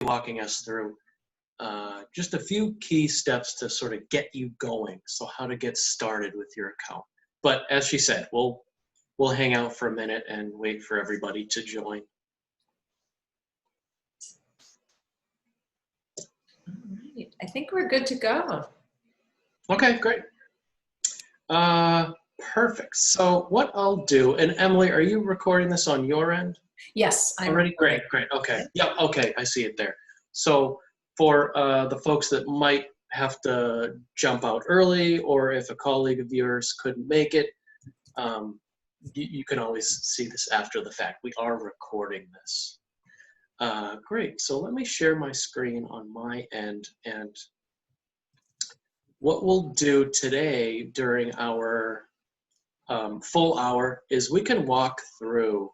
walking us through just a few key steps to sort of get you going. So how to get started with your account. But as she said, we'll hang out for a minute and wait for everybody to join. All right. I think we're good to go. Okay, great. Perfect. So what I'll do, and Emily, are you recording this on your end? Yes, I'm already. Great. Okay. Yeah. Okay. I see it there. So for the folks that might have to jump out early, or if a colleague of yours couldn't make it, you can always see this after the fact. We are recording this. Great. So let me share my screen on my end, and what we'll do today during our full hour is we can walk through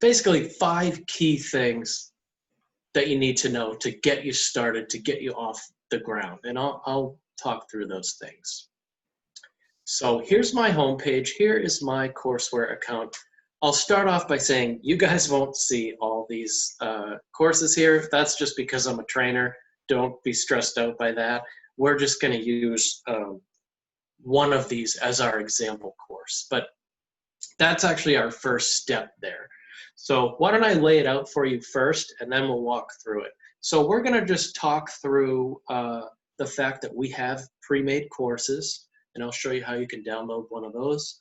basically 5 key things that you need to know to get you started, to get you off the ground. And I'll talk through those things. So here's my homepage. Here is my courseware account. I'll start off by saying you guys won't see all these courses here. That's just because I'm a trainer. Don't be stressed out by that. We're just going to use one of these as our example course. But that's actually our first step there. So why don't I lay it out for you first, and then we'll walk through it. So we're going to just talk through the fact that we have pre-made courses, and I'll show you how you can download one of those.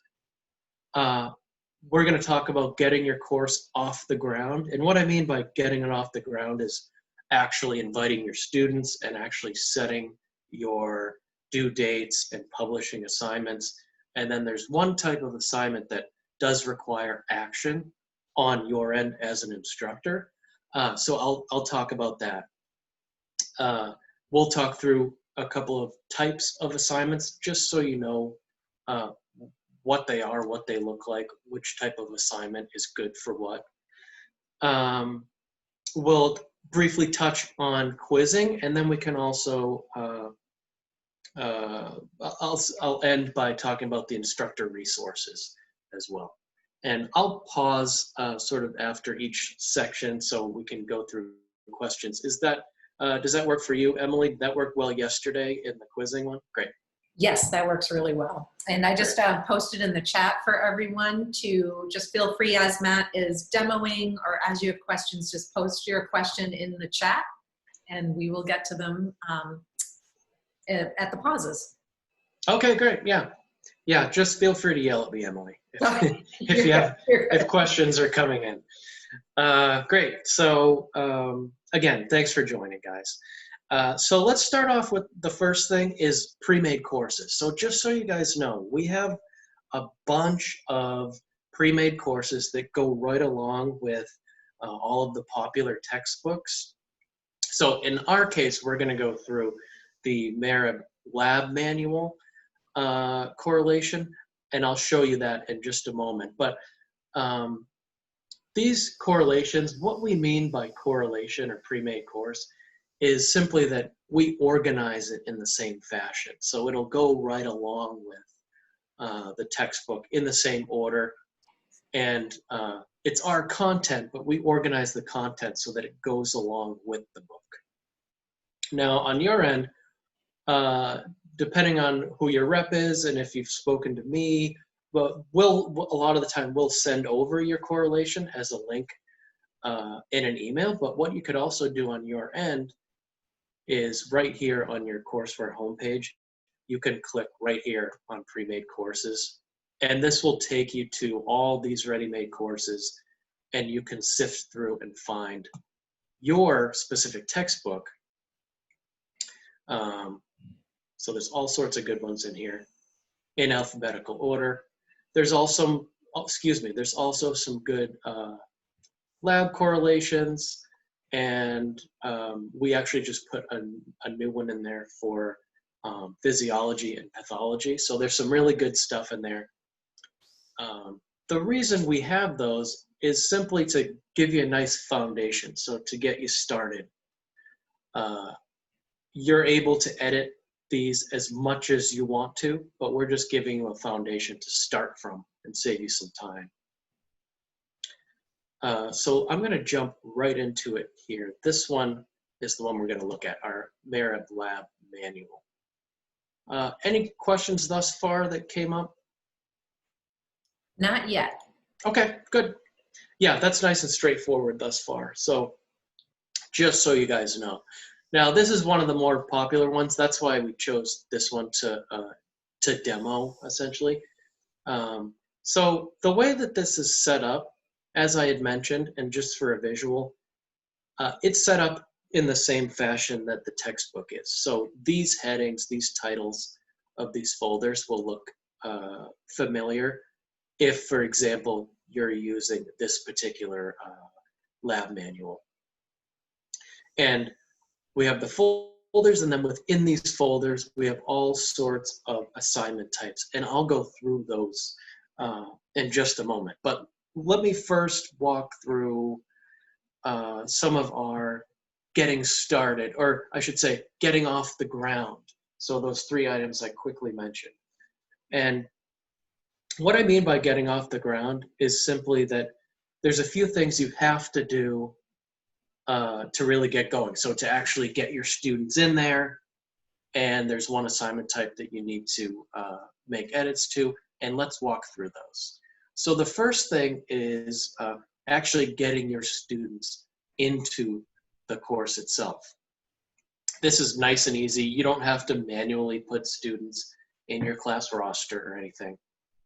We're going to talk about getting your course off the ground. And what I mean by getting it off the ground is actually inviting your students and actually setting your due dates and publishing assignments. And then there's one type of assignment that does require action on your end as an instructor. So I'll talk about that. We'll talk through a couple of types of assignments just so you know what they are, what they look like, which type of assignment is good for what. We'll briefly touch on quizzing, and then we can also, I'll end by talking about the instructor resources as well. And I'll pause sort of after each section so we can go through questions. Does that work for you, Emily? Did that work well yesterday in the quizzing one? Great. Yes, that works really well. And I just posted in the chat for everyone to just feel free as Matt is demoing, or as you have questions, just post your question in the chat and we will get to them at the pauses. Okay, great. Yeah. Yeah, just feel free to yell at me, Emily, if questions are coming in. Great. So again, thanks for joining, guys. So let's start off with the first thing is pre-made courses. So just so you guys know, we have a bunch of pre-made courses that go right along with all of the popular textbooks. So in our case, we're going to go through the MERIB lab manual correlation, and I'll show you that in just a moment. But these correlations, what we mean by correlation or pre-made course is simply that we organize it in the same fashion. So it'll go right along with the textbook in the same order. And it's our content, but we organize the content so that it goes along with the book. Now, on your end, depending on who your rep is and if you've spoken to me, but a lot of the time we'll send over your correlation as a link in an email. But what you could also do on your end is right here on your courseware homepage, you can click right here on pre-made courses, and this will take you to all these ready-made courses, and you can sift through and find your specific textbook. So there's all sorts of good ones in here in alphabetical order. There's also, there's also some good lab correlations, and we actually just put a new one in there for physiology and pathology. So there's some really good stuff in there. The reason we have those is simply to give you a nice foundation. So to get you started, you're able to edit these as much as you want to, but we're just giving you a foundation to start from and save you some time. So I'm going to jump right into it here. This one is the one we're going to look at, our Marab Lab manual. Any questions thus far that came up? Not yet. Okay, good. Yeah, that's nice and straightforward thus far. So just so you guys know. Now, this is one of the more popular ones. That's why we chose this one to demo, essentially. So the way that this is set up, as I had mentioned, and just for a visual, it's set up in the same fashion that the textbook is. So these headings, these titles of these folders will look familiar if, for example, you're using this particular lab manual. And we have the folders, and then within these folders, we have all sorts of assignment types. And I'll go through those in just a moment. But let me first walk through some of our getting started, or I should say, getting off the ground. So those 3 items I quickly mentioned. And what I mean by getting off the ground is simply that there's a few things you have to do to really get going. So to actually get your students in there, and there's one assignment type that you need to make edits to, and let's walk through those. So the first thing is actually getting your students into the course itself. This is nice and easy. You don't have to manually put students in your class roster or anything.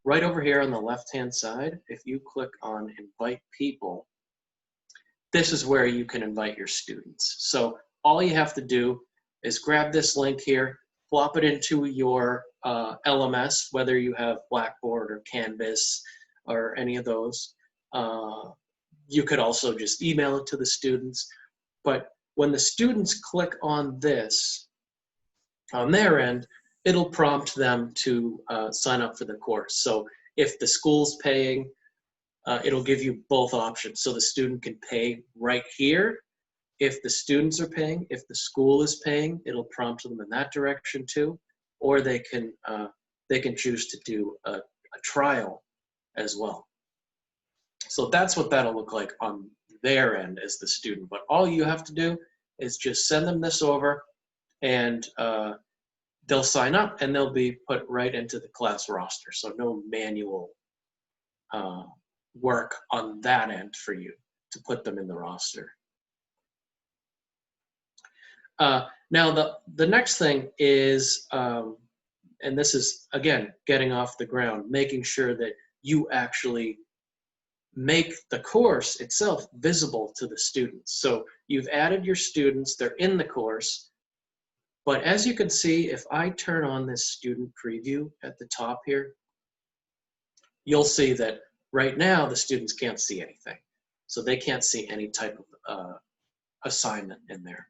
Right over here on the left-hand side, if you click on Invite People, this is where you can invite your students. So all you have to do is grab this link here, plop it into your LMS, whether you have Blackboard or Canvas or any of those. You could also just email it to the students. But when the students click on this on their end, it'll prompt them to sign up for the course. So if the school's paying, it'll give you both options. So the student can pay right here. If the students are paying, if the school is paying, it'll prompt them in that direction too. Or they can choose to do a trial as well. So that's what that'll look like on their end as the student. But all you have to do is just send them this over, and they'll sign up and they'll be put right into the class roster. So no manual work on that end for you to put them in the roster. Now the next thing is, and this is again getting off the ground, making sure that you actually make the course itself visible to the students. So you've added your students, they're in the course, but as you can see, if I turn on this student preview at the top here, you'll see that right now the students can't see anything. So they can't see any type of assignment in there.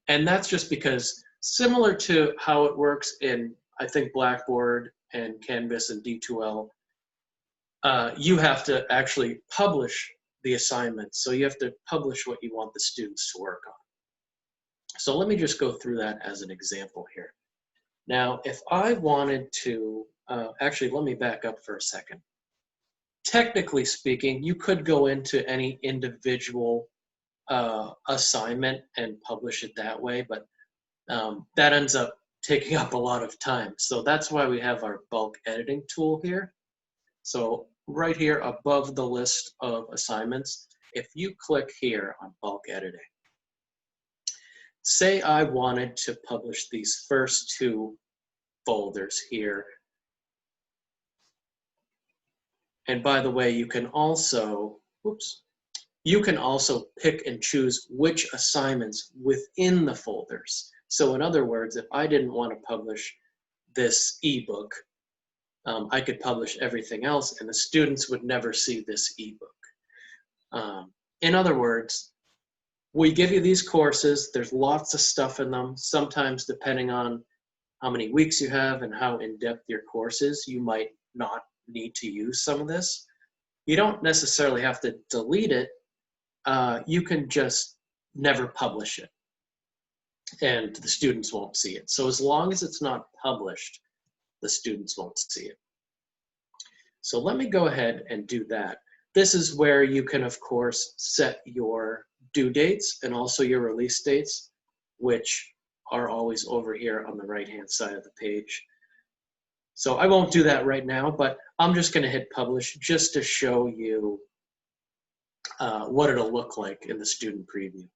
And that's just because, similar to how it works in, I think, Blackboard and Canvas and D2L, you have to actually publish the assignments. So you have to publish what you want the students to work on. So let me just go through that as an example here. Now, if I wanted to, actually, let me back up for a second. Technically speaking, you could go into any individual assignment and publish it that way, but that ends up taking up a lot of time. So that's why we have our bulk editing tool here. So right here above the list of assignments, if you click here on bulk editing, say I wanted to publish these first 2 folders here. And by the way, you can also, you can also pick and choose which assignments within the folders. So in other words, if I didn't want to publish this ebook, I could publish everything else and the students would never see this ebook. In other words, we give you these courses, there's lots of stuff in them. Sometimes depending on how many weeks you have and how in-depth your course is, you might not need to use some of this. You don't necessarily have to delete it. You can just never publish it and the students won't see it. So as long as it's not published, the students won't see it. So let me go ahead and do that. this is where you can, of course, set your due dates and also your release dates, which are always over here on the right-hand side of the page. So I won't do that right now, but I'm just going to hit publish just to show you what it'll look like in the student preview.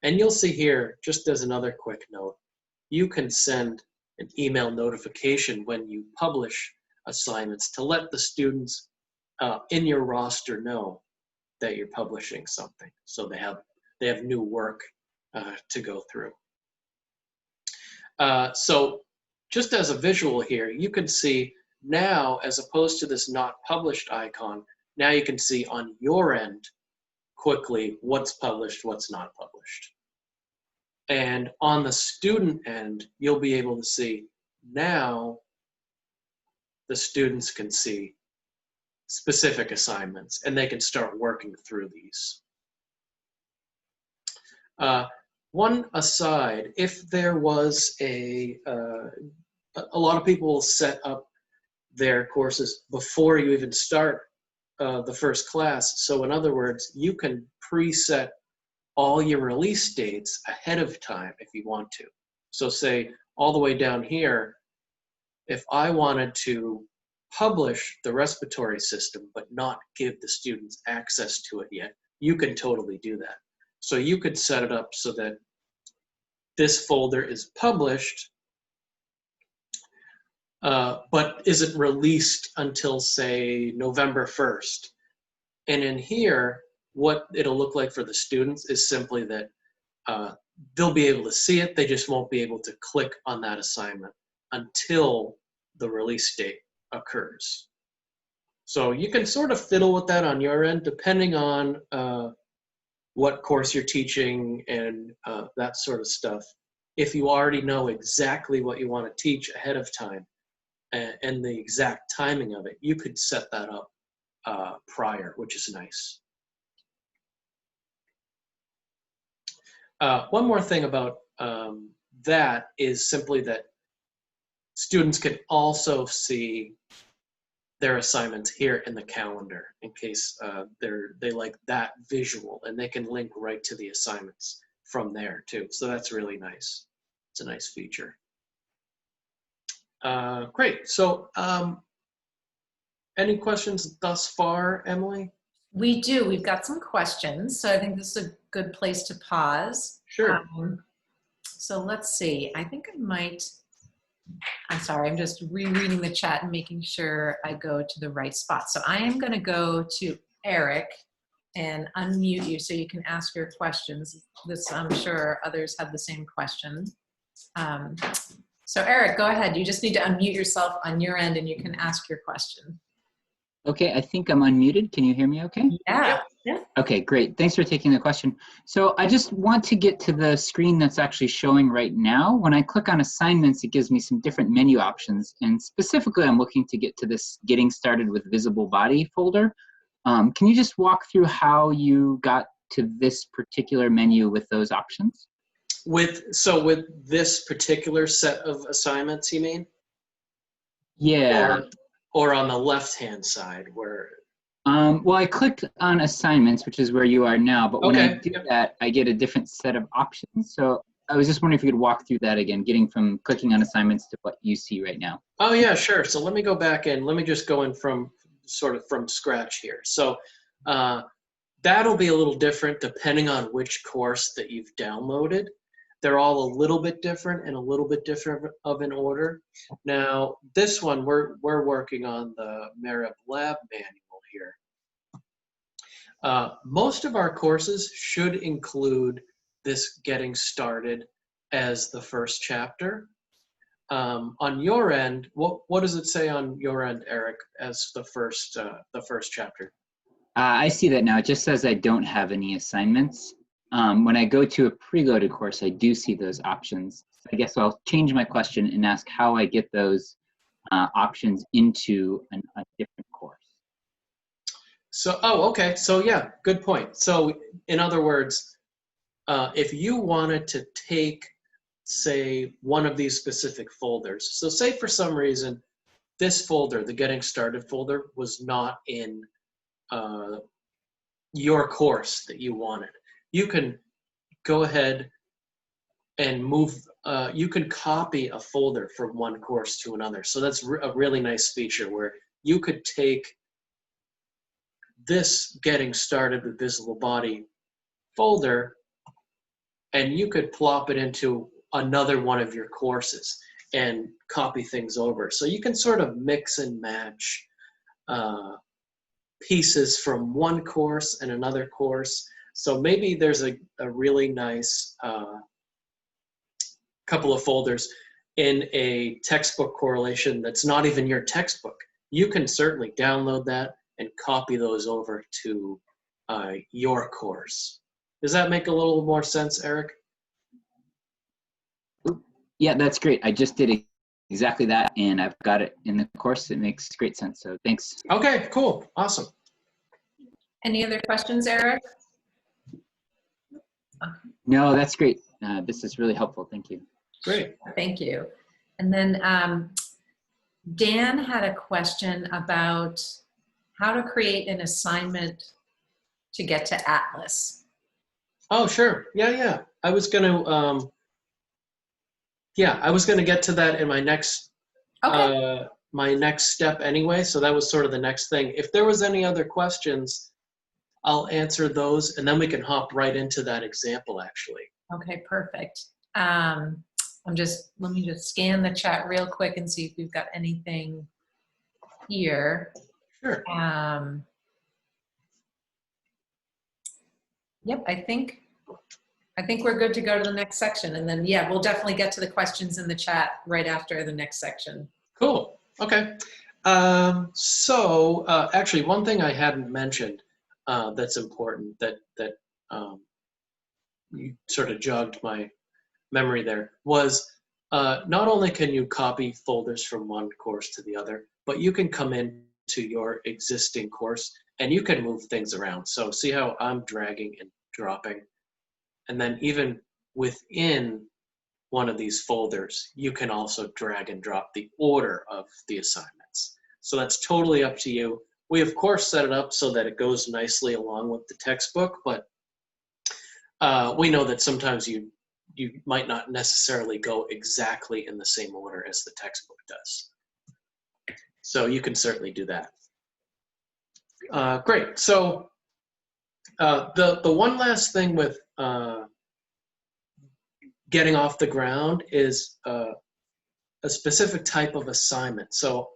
And you'll see here, just as another quick note, you can send an email notification when you publish assignments to let the students in your roster know that you're publishing something, so they have new work to go through. So just as a visual here, you can see now, as opposed to this not published icon, now you can see on your end quickly what's published, what's not published. And on the student end, you'll be able to see now the students can see specific assignments and they can start working through these. One aside, if there was a lot of people will set up their courses before you even start the first class. So in other words, you can preset all your release dates ahead of time if you want to. So say all the way down here, if I wanted to publish the respiratory system but not give the students access to it yet, you can totally do that. So you could set it up so that this folder is published, but isn't released until, say, November 1st. And in here, what it'll look like for the students is simply that they'll be able to see it, they just won't be able to click on that assignment until the release date occurs. So you can sort of fiddle with that on your end, depending on what course you're teaching and that sort of stuff. If you already know exactly what you want to teach ahead of time and the exact timing of it, you could set that up prior, which is nice. One more thing about that is simply that students can also see their assignments here in the calendar in case they like that visual, and they can link right to the assignments from there too. So that's really nice. It's a nice feature. Great. So any questions thus far, Emily? We do. We've got some questions, so I think this is a good place to pause. Sure. So let's see. I think I might. I'm sorry, I'm just rereading the chat and making sure I go to the right spot. So I am going to go to Eric and unmute you so you can ask your questions. This, I'm sure others have the same question. So Eric, go ahead. You just need to unmute yourself on your end and you can ask your question. Okay, I think I'm unmuted. Can you hear me okay? Yeah. Yeah. Okay, great. Thanks for taking the question. So I just want to get to the screen that's actually showing right now. When I click on assignments, it gives me some different menu options. And specifically, I'm looking to get to this Getting Started with Visible Body folder. Can you just walk through how you got to this particular menu with those options? With this particular set of assignments, you mean? Yeah. Or on the left-hand side where? Well, I clicked on assignments, which is where you are now, but when I do that, I get a different set of options. So I was just wondering if you could walk through that again, getting from clicking on assignments to what you see right now. Oh yeah, sure. So let me go back in. Let me just go in from scratch here. So that'll be a little different depending on which course that you've downloaded. They're all a little bit different and a little bit different of an order. Now, this one, we're working on the Merib Lab manual here. Most of our courses should include this Getting Started as the first chapter. On your end, what does it say on your end, Eric, as the first chapter? I see that now. It just says I don't have any assignments. When I go to a preloaded course, I do see those options. I guess I'll change my question and ask how I get those options into a different course. So, okay. So yeah, good point. So in other words, if you wanted to take, say, one of these specific folders, so say for some reason, this folder, the Getting Started folder, was not in your course that you wanted. You can go ahead and move, you can copy a folder from one course to another. So that's a really nice feature where you could take this Getting Started with Visible Body folder and you could plop it into another one of your courses and copy things over. So you can sort of mix and match pieces from one course and another course. So maybe there's a really nice couple of folders in a textbook correlation that's not even your textbook. You can certainly download that and copy those over to your course. Does that make a little more sense, Eric? Yeah, that's great. I just did exactly that, and I've got it in the course. It makes great sense, so thanks. Okay, cool, awesome. Any other questions, Eric? No, that's great. This is really helpful. Thank you. Great. Thank you. And then Dan had a question about how to create an assignment to get to Atlas. Oh, sure. Yeah. I was gonna get to that in my next my next step anyway. So that was sort of the next thing. If there was any other questions, I'll answer those, and then we can hop right into that example. Actually. Okay, perfect. Let me just scan the chat real quick and see if we've got anything here. Sure. Yep, I think we're good to go to the next section, and then yeah, we'll definitely get to the questions in the chat right after the next section. Cool. Okay. Actually, one thing I hadn't mentioned that's important that you sort of jogged my memory there was not only can you copy folders from one course to the other, but you can come into your existing course and you can move things around. So see how I'm dragging and dropping, and then even within one of these folders, you can also drag and drop the order of the assignments. So that's totally up to you. We of course set it up so that it goes nicely along with the textbook, but we know that sometimes you might not necessarily go exactly in the same order as the textbook does. So you can certainly do that. Great. So the one last thing with getting off the ground is a specific type of assignment. So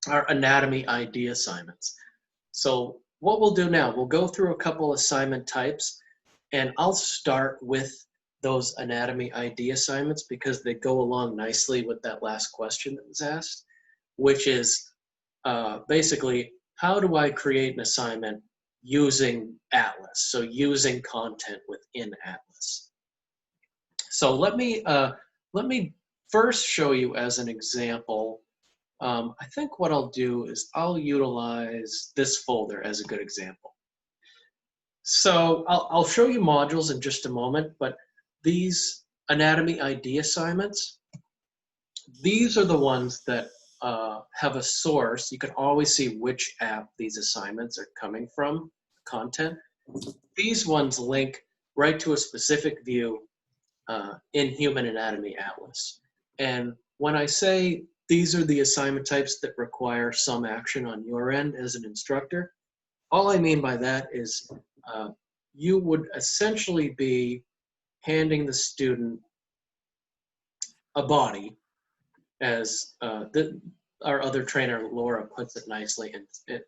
our anatomy ID assignments. So what we'll do now, we'll go through a couple assignment types, and I'll start with those anatomy ID assignments because they go along nicely with that last question that was asked, which is basically, how do I create an assignment using Atlas? So using content within Atlas. So let me first show you as an example. I think what I'll do is I'll utilize this folder as a good example. So I'll show you modules in just a moment, but these anatomy ID assignments, these are the ones that have a source. You can always see which app these assignments are coming from, content. These ones link right to a specific view in Human Anatomy Atlas. And when I say these are the assignment types that require some action on your end as an instructor, all I mean by that is you would essentially be handing the student a body, as our other trainer, Laura, puts it nicely,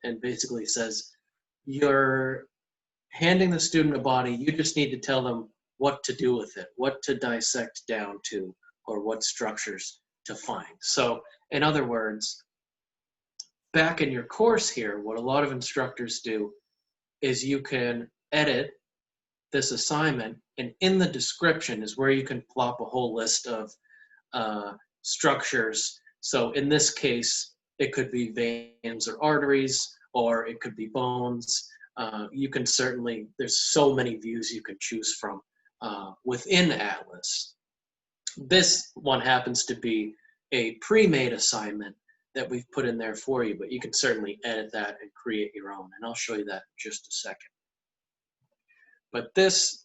and basically says, you're handing the student a body, you just need to tell them what to do with it, what to dissect down to, or what structures to find. So in other words, back in your course here, what a lot of instructors do is you can edit this assignment, and in the description is where you can plop a whole list of structures. So in this case, it could be veins or arteries, or it could be bones. You can certainly, there's so many views you can choose from within Atlas. This one happens to be a pre-made assignment that we've put in there for you, but you can certainly edit that and create your own, and I'll show you that in just a second. But this,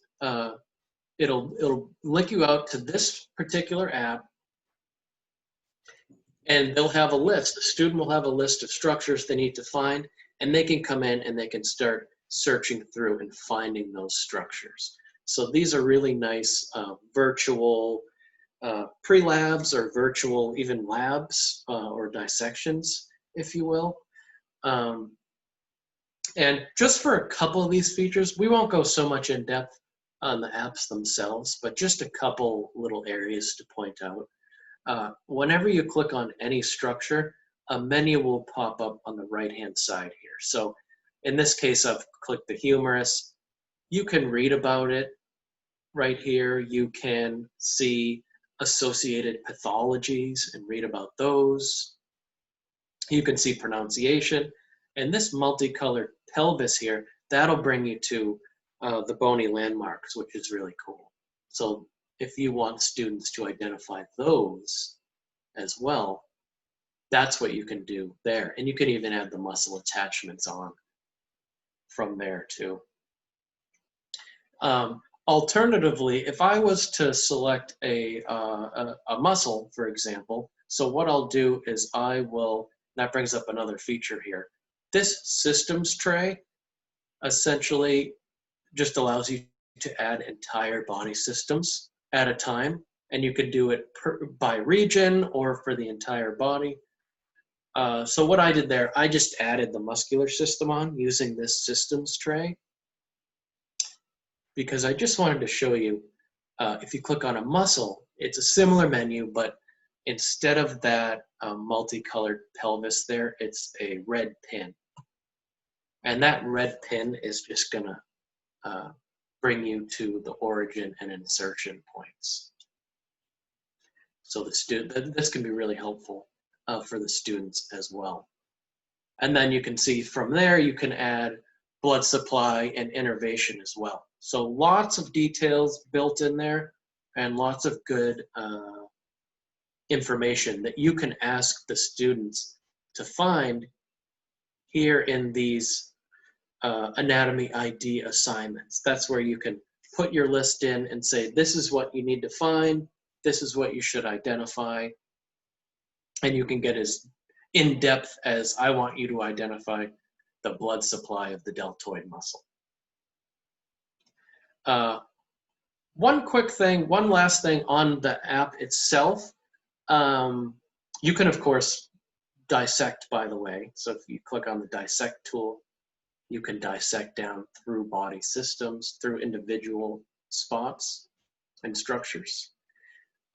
it'll link you out to this particular app, and they'll have a list. The student will have a list of structures they need to find, and they can come in and they can start searching through and finding those structures. So these are really nice virtual pre-labs or virtual even labs or dissections, if you will. And just for a couple of these features, we won't go so much in depth on the apps themselves, but just a couple little areas to point out. Whenever you click on any structure, a menu will pop up on the right-hand side here. So in this case, I've clicked the humerus. You can read about it right here. You can see associated pathologies and read about those. You can see pronunciation. And this multicolored pelvis here, that'll bring you to the bony landmarks, which is really cool. So if you want students to identify those as well, that's what you can do there. And you can even add the muscle attachments on from there too. Alternatively, if I was to select a muscle, for example, so what I'll do is that brings up another feature here. This systems tray essentially just allows you to add entire body systems at a time, and you could do it by region or for the entire body. So what I did there, I just added the muscular system on using this systems tray, because I just wanted to show you, if you click on a muscle, it's a similar menu, but instead of that multicolored pelvis there, it's a red pin. And that red pin is just gonna bring you to the origin and insertion points. So this can be really helpful for the students as well. And then you can see from there, you can add blood supply and innervation as well. So lots of details built in there and lots of good information that you can ask the students to find here in these anatomy ID assignments. That's where you can put your list in and say, this is what you need to find, this is what you should identify, and you can get as in-depth as I want you to identify the blood supply of the deltoid muscle. One last thing on the app itself. You can, of course, dissect, by the way. So if you click on the dissect tool, you can dissect down through body systems, through individual spots and structures.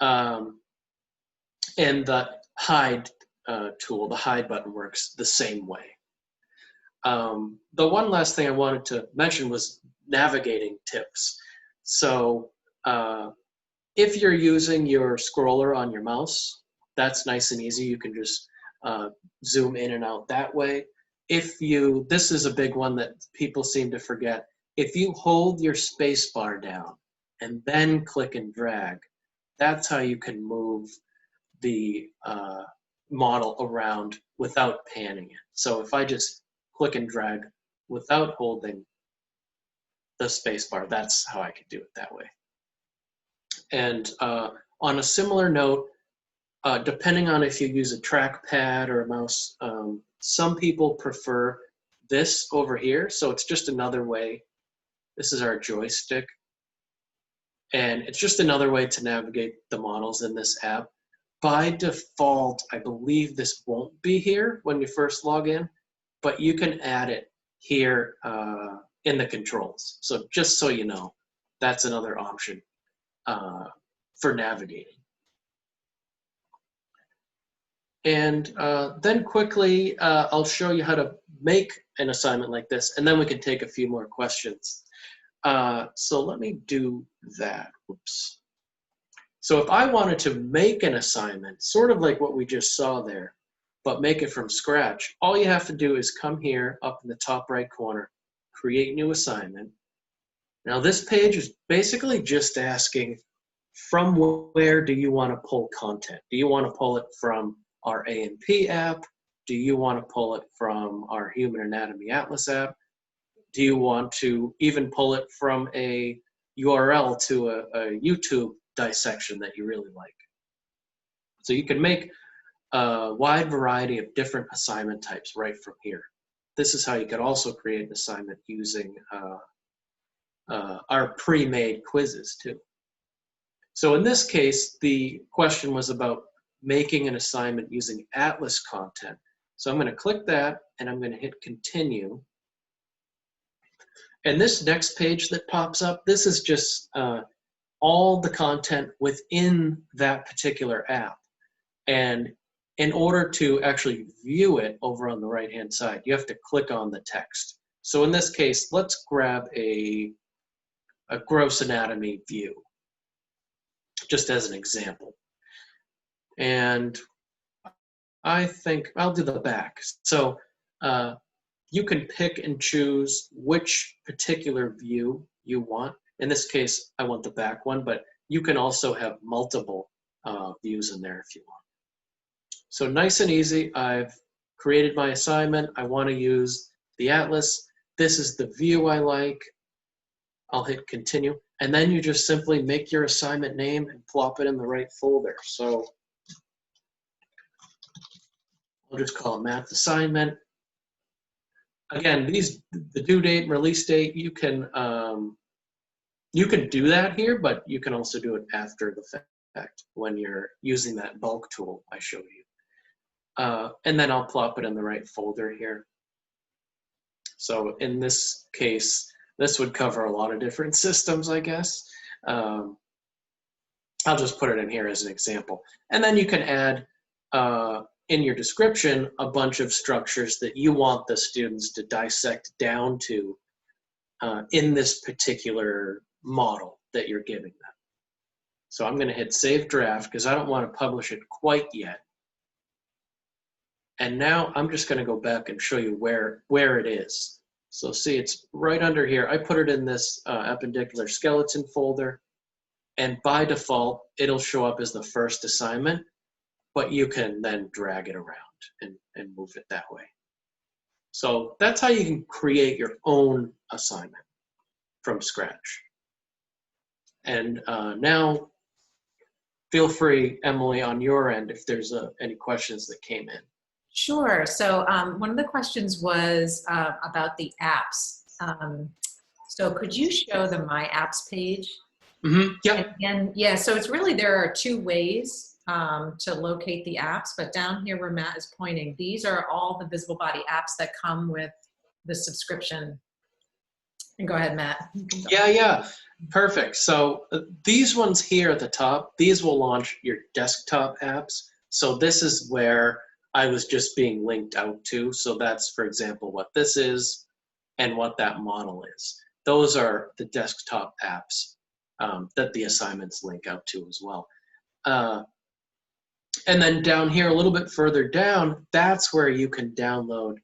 And the hide tool, the hide button, works the same way. The one last thing I wanted to mention was navigating tips. So if you're using your scroller on your mouse, that's nice and easy. You can just zoom in and out that way. This is a big one that people seem to forget. If you hold your space bar down and then click and drag, that's how you can move the model around without panning it. So if I just click and drag without holding the space bar, that's how I could do it that way. And on a similar note, depending on if you use a trackpad or a mouse, some people prefer this over here. So it's just another way. This is our joystick. And it's just another way to navigate the models in this app. By default, I believe this won't be here when you first log in, but you can add it here in the controls. So just so you know, that's another option for navigating. And then quickly, I'll show you how to make an assignment like this, and then we can take a few more questions. So let me do that. Oops. So if I wanted to make an assignment, sort of like what we just saw there, but make it from scratch, all you have to do is come here up in the top right corner, create new assignment. Now this page is basically just asking, from where do you want to pull content? Do you want to pull it from our A&P app? Do you want to pull it from our Human Anatomy Atlas app? Do you want to even pull it from a URL to a YouTube dissection that you really like? So you can make a wide variety of different assignment types right from here. This is how you could also create an assignment using our pre-made quizzes too. So in this case, the question was about making an assignment using Atlas content. So I'm going to click that and I'm going to hit continue. And this next page that pops up, this is just all the content within that particular app. And in order to actually view it over on the right-hand side, you have to click on the text. So in this case, let's grab a gross anatomy view, just as an example. And I think I'll do the back. So you can pick and choose which particular view you want. In this case, I want the back one, but you can also have multiple views in there if you want. So nice and easy, I've created my assignment. I want to use the Atlas. This is the view I like. I'll hit continue. And then you just simply make your assignment name and plop it in the right folder. So I'll just call it Math Assignment. Again, the due date and release date, you can do that here, but you can also do it after the fact when you're using that bulk tool I showed you. And then I'll plop it in the right folder here. So in this case, this would cover a lot of different systems, I guess. I'll just put it in here as an example. And then you can add in your description a bunch of structures that you want the students to dissect down to in this particular model that you're giving them. So I'm going to hit Save Draft because I don't want to publish it quite yet. And now I'm just going to go back and show you where it is. So see, it's right under here. I put it in this appendicular skeleton folder. And by default, it'll show up as the first assignment. But you can then drag it around and move it that way. So that's how you can create your own assignment from scratch. And now, feel free, Emily, on your end, if there's any questions that came in. Sure. So one of the questions was about the apps. So could you show the My Apps page? Mm-hmm. Yeah. And yeah, so it's really, there are two ways to locate the apps, but down here where Matt is pointing, these are all the visible body apps that come with the subscription. And go ahead, Matt. Yeah. Perfect. So these ones here at the top, these will launch your desktop apps. So this is where I was just being linked out to. So that's, for example, what this is and what that model is. Those are the desktop apps that the assignments link out to as well. And then down here, a little bit further down, that's where you can download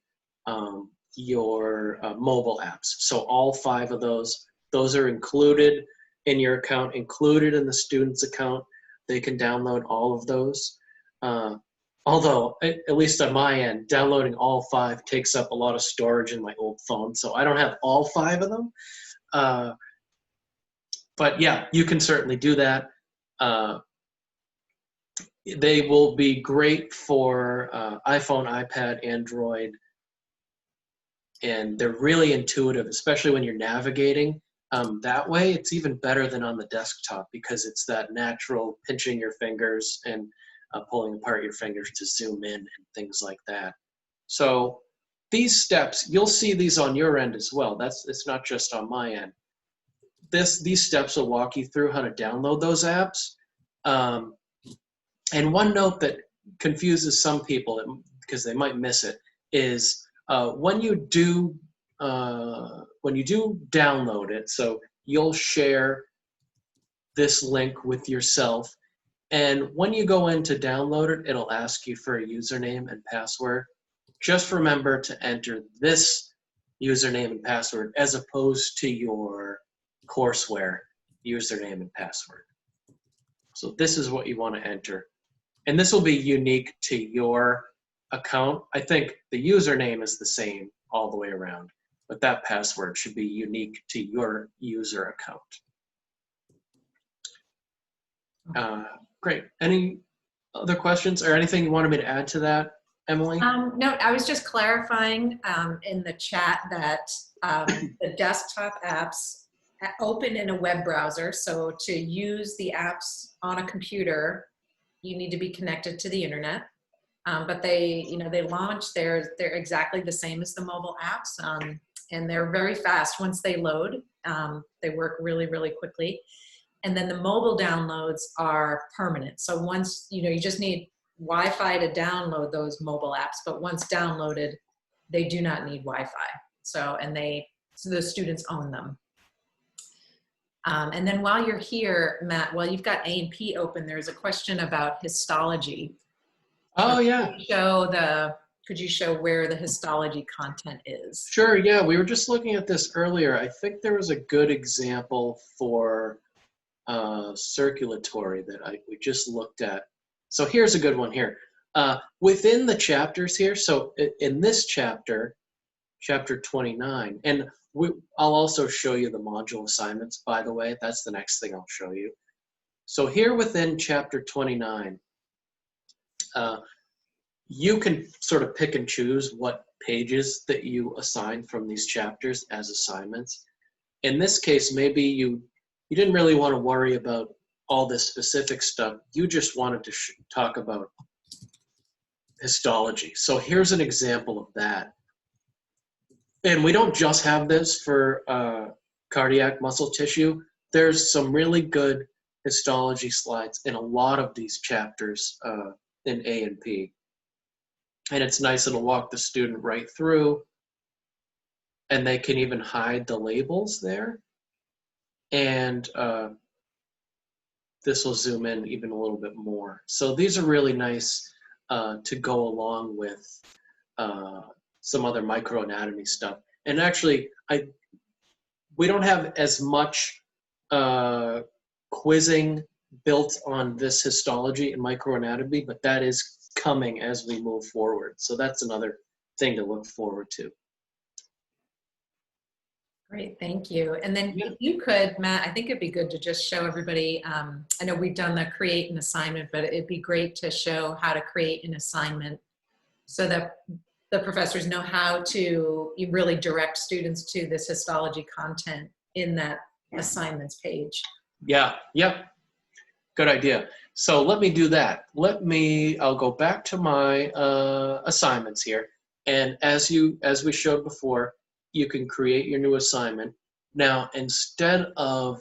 your mobile apps. So all 5 of those are included in your account, included in the student's account. They can download all of those. Although, at least on my end, downloading all 5 takes up a lot of storage in my old phone, so I don't have all 5 of them. But yeah, you can certainly do that. They will be great for iPhone, iPad, Android, and they're really intuitive, especially when you're navigating. That way, it's even better than on the desktop because it's that natural pinching your fingers and pulling apart your fingers to zoom in and things like that. So these steps, you'll see these on your end as well. It's not just on my end. These steps will walk you through how to download those apps. And one note that confuses some people because they might miss it is when you do download it, so you'll share this link with yourself. And when you go in to download it, it'll ask you for a username and password. Just remember to enter this username and password as opposed to your courseware username and password. So this is what you want to enter. And this will be unique to your account. I think the username is the same all the way around, but that password should be unique to your user account. Great. Any other questions or anything you wanted me to add to that, Emily? No, I was just clarifying in the chat that the desktop apps open in a web browser. So to use the apps on a computer, you need to be connected to the internet. But they, they launch, they're exactly the same as the mobile apps, and they're very fast once they load. They work really, really quickly. And then the mobile downloads are permanent. So once, you just need Wi-Fi to download those mobile apps, but once downloaded, they do not need Wi-Fi. So the students own them. And then while you're here, Matt, while you've got A&P open, there's a question about histology. Oh, yeah. Could you show where the histology content is? Sure, yeah. We were just looking at this earlier. I think there was a good example for circulatory that we just looked at. So here's a good one here. Within the chapters here, so in this chapter, chapter 29, and I'll also show you the module assignments, by the way. That's the next thing I'll show you. So here within chapter 29, you can sort of pick and choose what pages that you assign from these chapters as assignments. In this case, maybe you didn't really want to worry about all this specific stuff. You just wanted to talk about histology. So here's an example of that. And we don't just have this for cardiac muscle tissue. There's some really good histology slides in a lot of these chapters in A&P. And it's nice, it'll walk the student right through, and they can even hide the labels there. And this will zoom in even a little bit more. So these are really nice to go along with some other microanatomy stuff. And actually, we don't have as much quizzing built on this histology and microanatomy, but that is coming as we move forward. So that's another thing to look forward to. Great, thank you. And then if you could, Matt, I think it'd be good to just show everybody, I know we've done the create an assignment, but it'd be great to show how to create an assignment so that the professors know how to really direct students to this histology content in that assignments page. Yeah, yep. Good idea. So let me do that. I'll go back to my assignments here. And as we showed before, you can create your new assignment. Now, instead of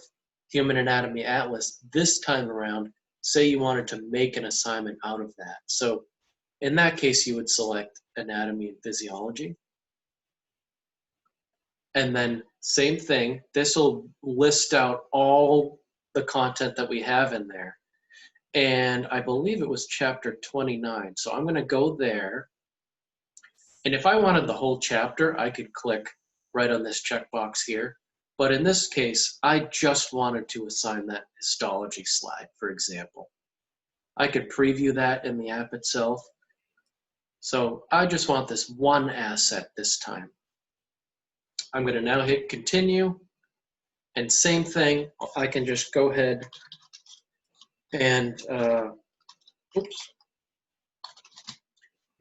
Human Anatomy Atlas, this time around, say you wanted to make an assignment out of that. So in that case, you would select Anatomy and Physiology. And then same thing, this will list out all the content that we have in there. And I believe it was chapter 29. So I'm going to go there. And if I wanted the whole chapter, I could click right on this checkbox here. But in this case, I just wanted to assign that histology slide, for example. I could preview that in the app itself. So I just want this one asset this time. I'm going to now hit continue. And same thing, I can just go ahead and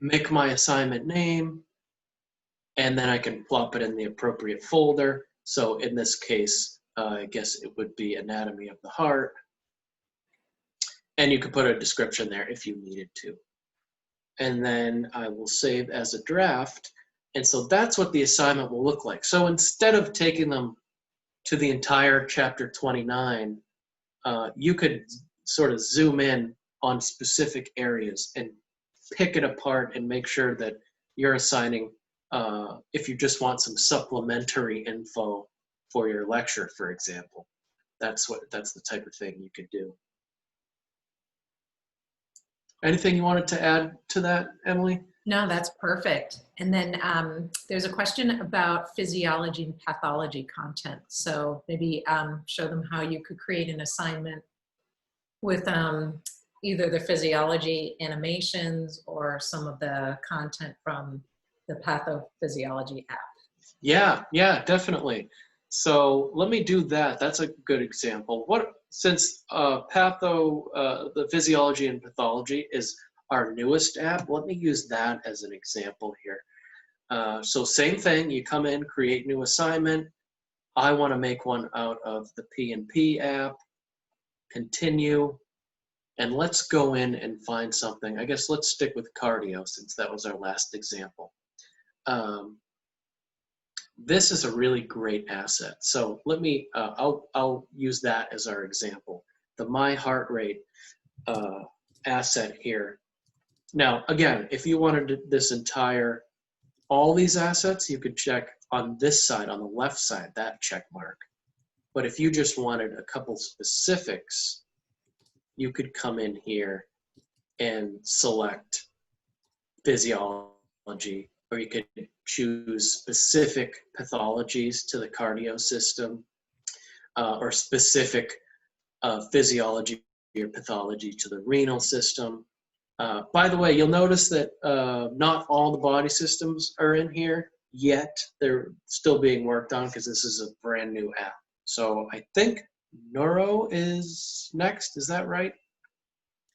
make my assignment name, and then I can plop it in the appropriate folder. So in this case, I guess it would be Anatomy of the Heart. And you could put a description there if you needed to. And then I will save as a draft. And so that's what the assignment will look like. So instead of taking them to the entire chapter 29, you could sort of zoom in on specific areas and pick it apart and make sure that you're assigning, if you just want some supplementary info for your lecture, for example. That's the type of thing you could do. Anything you wanted to add to that, Emily? No, that's perfect. And then there's a question about physiology and pathology content. So maybe show them how you could create an assignment with either the physiology animations or some of the content from the pathophysiology app. Yeah, yeah, definitely. So let me do that. That's a good example. Since the physiology and pathology is our newest app, let me use that as an example here. So same thing, you come in, create new assignment. I want to make one out of the P&P app, continue, and let's go in and find something. I guess let's stick with cardio since that was our last example. This is a really great asset. So let me, I'll use that as our example. The My Heart Rate asset here. Now, again, if you wanted this all these assets, you could check on this side, on the left side, that check mark. But if you just wanted a couple specifics, you could come in here and select physiology, or you could choose specific pathologies to the cardio system, or specific physiology or pathology to the renal system. By the way, you'll notice that not all the body systems are in here yet. They're still being worked on because this is a brand new app. So I think neuro is next. Is that right,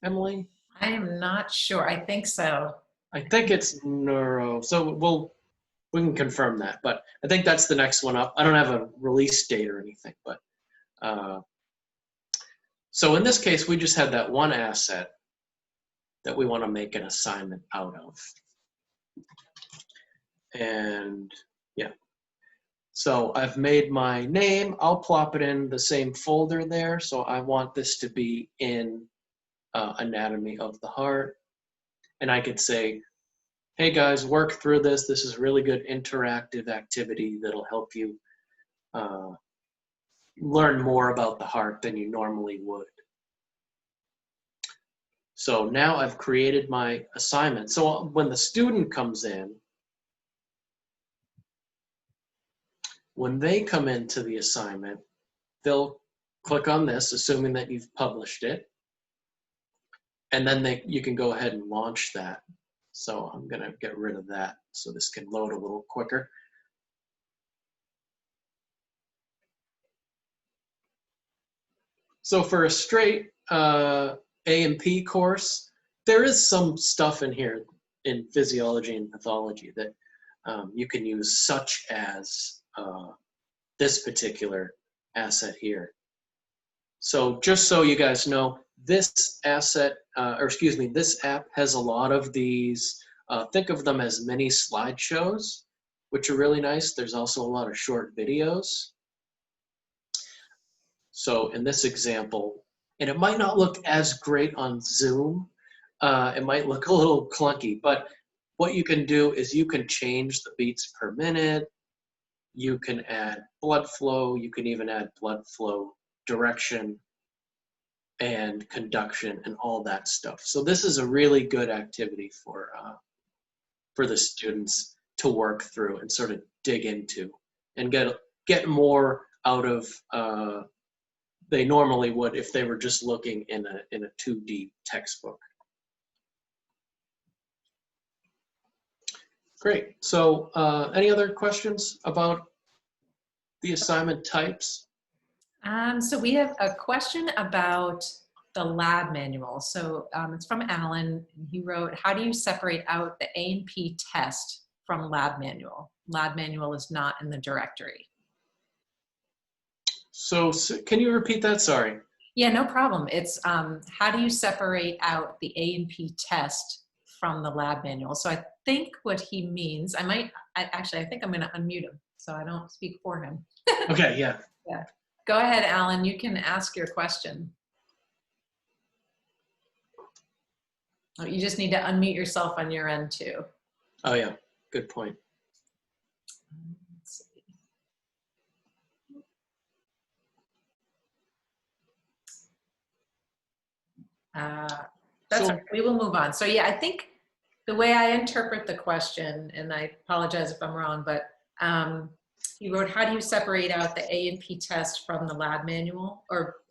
Emily? I am not sure. I think so. I think it's neuro. So we can confirm that, but I think that's the next one up. I don't have a release date or anything, but so in this case, we just had that one asset that we want to make an assignment out of. And yeah, so I've made my name. I'll plop it in the same folder there. So I want this to be in anatomy of the heart. And I could say, hey guys, work through this. This is really good interactive activity that'll help you learn more about the heart than you normally would. So now I've created my assignment. So when the student comes in, when they come into the assignment, they'll click on this, assuming that you've published it, and then you can go ahead and launch that. So I'm gonna get rid of that so this can load a little quicker. So for a straight A&P course, there is some stuff in here in physiology and pathology that you can use, such as this particular asset here. So just so you guys know, this asset, this app has a lot of these, think of them as mini slideshows, which are really nice. There's also a lot of short videos. So in this example, and it might not look as great on Zoom, it might look a little clunky, but what you can do is you can change the beats per minute, you can add blood flow, you can even add blood flow direction and conduction and all that stuff. So this is a really good activity for the students to work through and sort of dig into and get more out of they normally would if they were just looking in a 2D textbook. Great. So any other questions about the assignment types? So we have a question about the lab manual. So it's from Alan. He wrote, how do you separate out the A&P test from lab manual? Lab manual is not in the directory. So can you repeat that? Sorry. Yeah, no problem. It's how do you separate out the A&P test from the lab manual? So I think what he means, I think I'm going to unmute him so I don't speak for him. Okay, yeah. Yeah. Go ahead, Alan. You can ask your question. Oh, you just need to unmute yourself on your end too. Oh yeah, good point. Let's see. That's okay. We will move on. So yeah, I think the way I interpret the question, and I apologize if I'm wrong, but he wrote, how do you separate out the A&P test from the lab manual?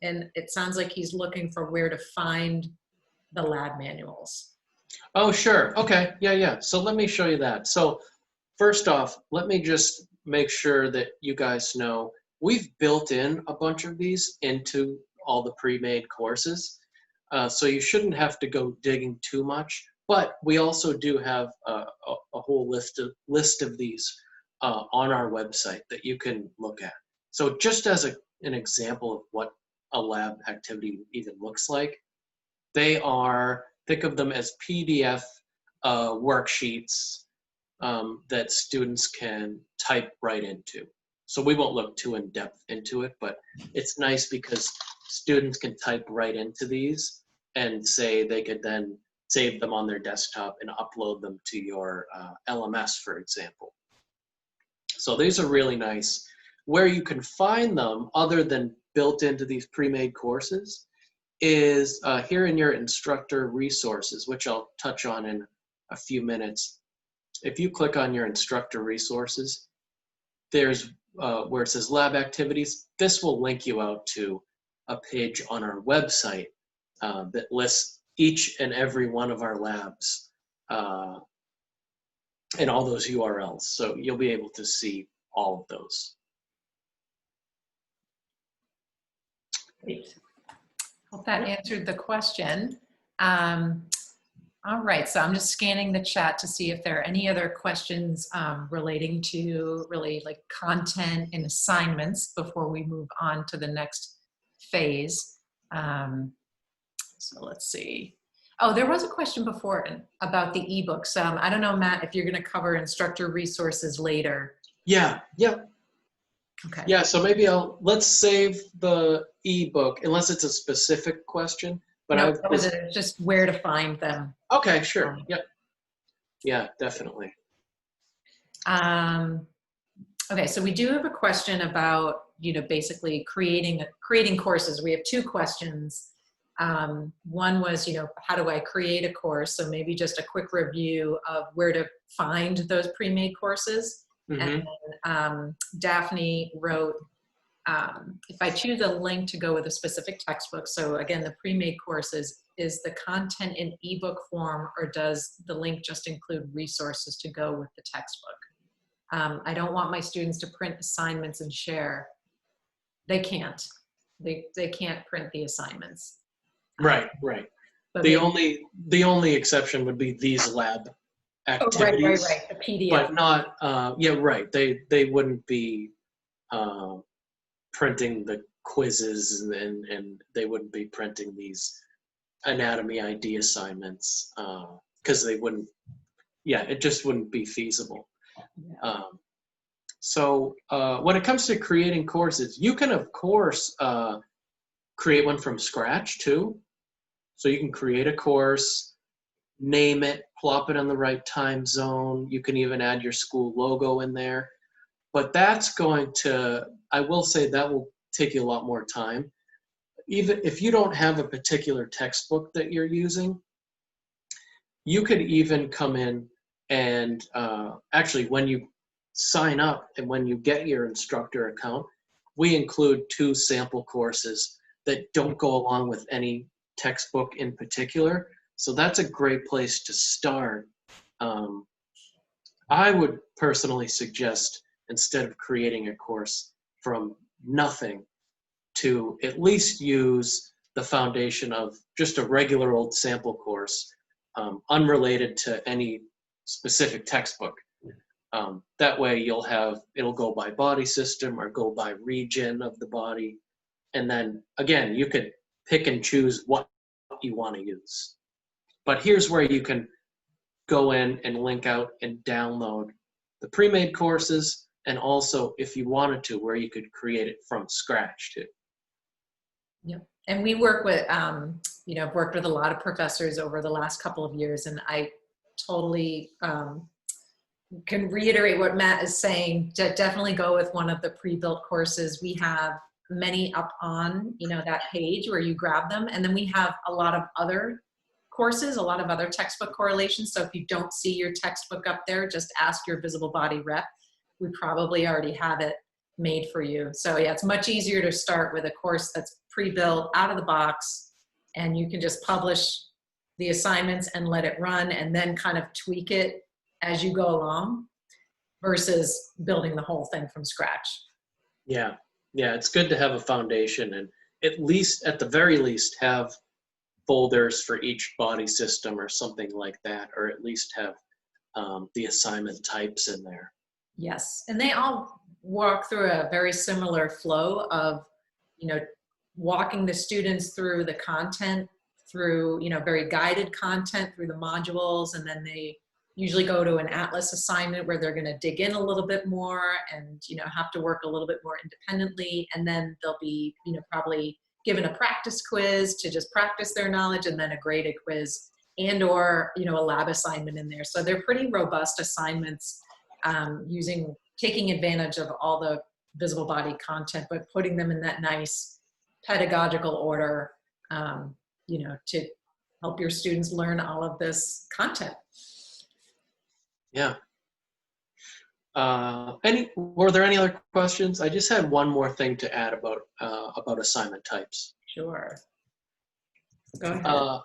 And it sounds like he's looking for where to find the lab manuals. Oh, sure. Okay. Yeah, yeah. So let me show you that. So first off, let me just make sure that you guys know we've built in a bunch of these into all the pre-made courses. So you shouldn't have to go digging too much, but we also do have a whole list of these on our website that you can look at. So just as an example of what a lab activity even looks like, they are, think of them as PDF worksheets that students can type right into. So we won't look too in depth into it, but it's nice because students can type right into these and say they could then save them on their desktop and upload them to your LMS, for example. So these are really nice. Where you can find them other than built into these pre-made courses is here in your instructor resources, which I'll touch on in a few minutes. If you click on your instructor resources, there's where it says lab activities. This will link you out to a page on our website that lists each and every one of our labs and all those URLs. So you'll be able to see all of those. Great. Hope that answered the question. All right, so I'm just scanning the chat to see if there are any other questions relating to really like content and assignments before we move on to the next phase. So let's see. Oh, there was a question before about the ebooks. I don't know, Matt, if you're going to cover instructor resources later. Yeah, yeah. Okay. Yeah, so maybe let's save the ebook unless it's a specific question. But no, that was just where to find them. Okay, sure. Yep. Yeah, definitely. Okay, so we do have a question about, basically creating courses. We have two questions. One was, how do I create a course? So maybe just a quick review of where to find those pre-made courses. Mm-hmm. And then, Daphne wrote, if I choose a link to go with a specific textbook, so again, the pre-made courses, is the content in ebook form, or does the link just include resources to go with the textbook? I don't want my students to print assignments and share. They can't. They can't print the assignments. Right. But The only exception would be these lab activities. Right. The PDF. But not, yeah, right. They wouldn't be printing the quizzes and they wouldn't be printing these anatomy ID assignments because they wouldn't, it just wouldn't be feasible. Yeah. So when it comes to creating courses, you can, of course, create one from scratch too. So you can create a course, name it, plop it in the right time zone. You can even add your school logo in there. But that's going to, I will say that will take you a lot more time. Even if you don't have a particular textbook that you're using, you could even come in and actually when you sign up and when you get your instructor account, we include 2 sample courses that don't go along with any textbook in particular. So that's a great place to start. I would personally suggest, instead of creating a course from nothing, to at least use the foundation of just a regular old sample course, unrelated to any specific textbook. That way it'll go by body system or go by region of the body. And then again, you could pick and choose what you want to use. But here's where you can go in and link out and download the pre-made courses, and also if you wanted to, where you could create it from scratch too. Yep. And we work with, I've worked with a lot of professors over the last couple of years, and I totally can reiterate what Matt is saying. Definitely go with one of the pre-built courses. We have many up on, that page where you grab them. And then we have a lot of other courses, a lot of other textbook correlations. So if you don't see your textbook up there, just ask your visible body rep. We probably already have it made for you. So yeah, it's much easier to start with a course that's pre-built out of the box, and you can just publish the assignments and let it run and then kind of tweak it as you go along versus building the whole thing from scratch. Yeah, yeah, it's good to have a foundation and at the very least, have folders for each body system or something like that, or at least have the assignment types in there. Yes, and they all walk through a very similar flow of, walking the students through the content, through, very guided content through the modules, and then they usually go to an Atlas assignment where they're going to dig in a little bit more and, have to work a little bit more independently, and then they'll be, probably given a practice quiz to just practice their knowledge, and then a graded quiz and or, a lab assignment in there. So they're pretty robust assignments, taking advantage of all the visible body content, but putting them in that nice pedagogical order, to help your students learn all of this content. Yeah. Were there any other questions? I just had one more thing to add about assignment types. Sure. Go ahead.